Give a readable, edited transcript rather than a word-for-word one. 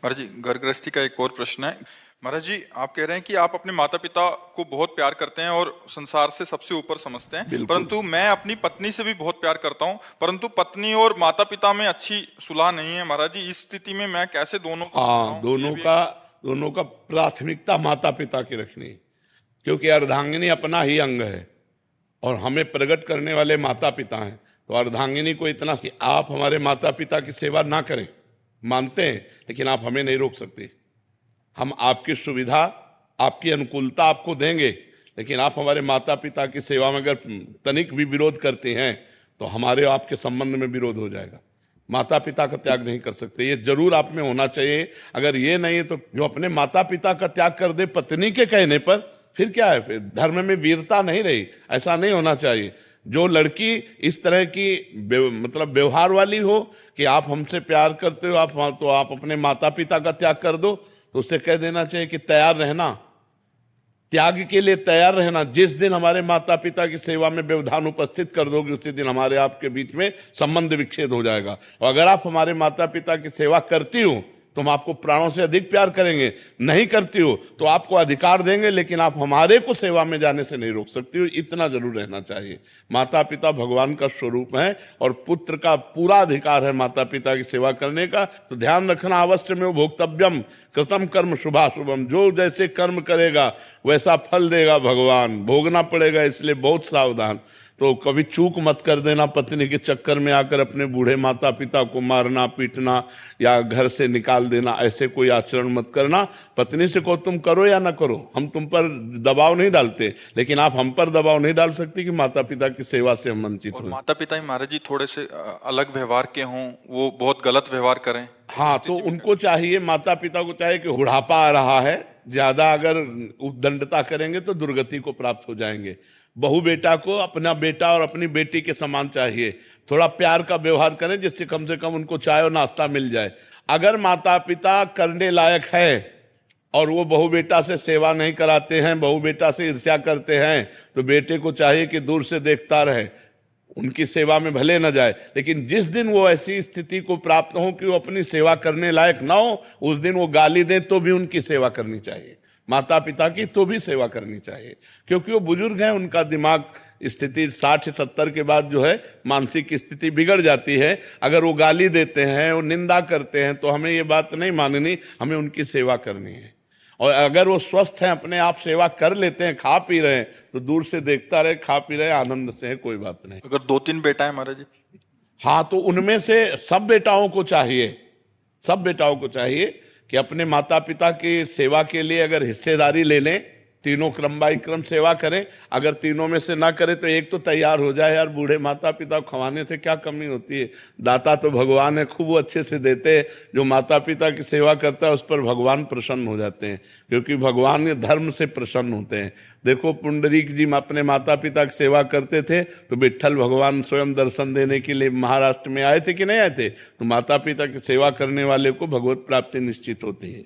महाराज जी, घर गृहस्थी का एक और प्रश्न है। महाराज जी, आप कह रहे हैं कि आप अपने माता पिता को बहुत प्यार करते हैं और संसार से सबसे ऊपर समझते हैं, बिल्कुल। परंतु मैं अपनी पत्नी से भी बहुत प्यार करता हूं, परंतु पत्नी और माता पिता में अच्छी सुलह नहीं है। महाराज जी, इस स्थिति में मैं कैसे दोनों को हाँ, समझाऊं? दोनों का प्राथमिकता माता पिता की रखनी है, क्योंकि अर्धांगिनी अपना ही अंग है और हमें प्रकट करने वाले माता पिता हैं। तो अर्धांगिनी को इतना कि आप हमारे माता पिता की सेवा ना करें, मानते हैं, लेकिन आप हमें नहीं रोक सकते। हम आपकी सुविधा, आपकी अनुकूलता आपको देंगे, लेकिन आप हमारे माता पिता की सेवा में अगर तनिक भी विरोध करते हैं तो हमारे आपके संबंध में विरोध हो जाएगा। माता पिता का त्याग नहीं कर सकते, ये जरूर आप में होना चाहिए। अगर ये नहीं है तो जो अपने माता पिता का त्याग कर दे पत्नी के कहने पर, फिर क्या है? फिर धर्म में वीरता नहीं रही। ऐसा नहीं होना चाहिए। जो लड़की इस तरह की मतलब व्यवहार वाली हो कि आप हमसे प्यार करते हो, तो आप अपने माता पिता का त्याग कर दो, तो उसे कह देना चाहिए कि तैयार रहना, त्याग के लिए तैयार रहना। जिस दिन हमारे माता पिता की सेवा में व्यवधान उपस्थित कर दोगे, उसी दिन हमारे आपके बीच में संबंध विच्छेद हो जाएगा। और अगर आप हमारे माता पिता की सेवा करती हो तो हम आपको प्राणों से अधिक प्यार करेंगे, नहीं करती हो तो आपको अधिकार देंगे, लेकिन आप हमारे को सेवा में जाने से नहीं रोक सकती हो। इतना जरूर रहना चाहिए। माता पिता भगवान का स्वरूप है और पुत्र का पूरा अधिकार है माता पिता की सेवा करने का। तो ध्यान रखना, अवश्य में भोक्तव्यम कृतम कर्म शुभाशुभम। जो जैसे कर्म करेगा वैसा फल देगा भगवान, भोगना पड़ेगा, इसलिए बहुत सावधान। तो कभी चूक मत कर देना, पत्नी के चक्कर में आकर अपने बूढ़े माता पिता को मारना पीटना या घर से निकाल देना, ऐसे कोई आचरण मत करना। पत्नी से को तुम करो या ना करो, हम तुम पर दबाव नहीं डालते, लेकिन आप हम पर दबाव नहीं डाल सकते कि माता पिता की सेवा से हम वंचित हों। माता पिता ही महाराज जी थोड़े से अलग व्यवहार के हों, वो बहुत गलत व्यवहार करें। हाँ, तो उनको चाहिए, माता पिता को चाहिए कि बुढ़ापा आ रहा है, ज्यादा अगर उद्दंडता करेंगे तो दुर्गति को प्राप्त हो जाएंगे। बहू बेटा को अपना बेटा और अपनी बेटी के समान चाहिए। थोड़ा प्यार का व्यवहार करें जिससे कम से कम उनको चाय और नाश्ता मिल जाए। अगर माता पिता करने लायक है और वो बहू बेटा से सेवा नहीं कराते हैं, बहू बेटा से ईर्ष्या करते हैं, तो बेटे को चाहिए कि दूर से देखता रहे, उनकी सेवा में भले न जाए। लेकिन जिस दिन वो ऐसी स्थिति को प्राप्त हो कि वो अपनी सेवा करने लायक ना हो, उस दिन वो गाली दें तो भी उनकी सेवा करनी चाहिए। माता पिता की तो भी सेवा करनी चाहिए, क्योंकि वो बुजुर्ग हैं, उनका दिमाग स्थिति 60-70 के बाद जो है मानसिक स्थिति बिगड़ जाती है। अगर वो गाली देते हैं, वो निंदा करते हैं, तो हमें ये बात नहीं माननी, हमें उनकी सेवा करनी है। और अगर वो स्वस्थ हैं, अपने आप सेवा कर लेते हैं, खा पी रहे हैं, तो दूर से देखता रहे, खा पी रहे, आनंद से है, कोई बात नहीं। अगर 2-3 बेटा है महाराज जी? हाँ, तो उनमें से सब बेटाओं को चाहिए कि अपने माता पिता की सेवा के लिए अगर हिस्सेदारी ले लें, तीनों क्रम बाई क्रम सेवा करें। अगर तीनों में से ना करें तो एक तो तैयार हो जाए। यार, बूढ़े माता पिता को खवाने से क्या कमी होती है? दाता तो भगवान है, खूब अच्छे से देते हैं। जो माता पिता की सेवा करता है उस पर भगवान प्रसन्न हो जाते हैं, क्योंकि भगवान ये धर्म से प्रसन्न होते हैं। देखो, पुंडरीक जी अपने माता पिता की सेवा करते थे तो विट्ठल भगवान स्वयं दर्शन देने के लिए महाराष्ट्र में आए थे कि नहीं आए थे? तो माता पिता की सेवा करने वाले को भगवत प्राप्ति निश्चित होती है।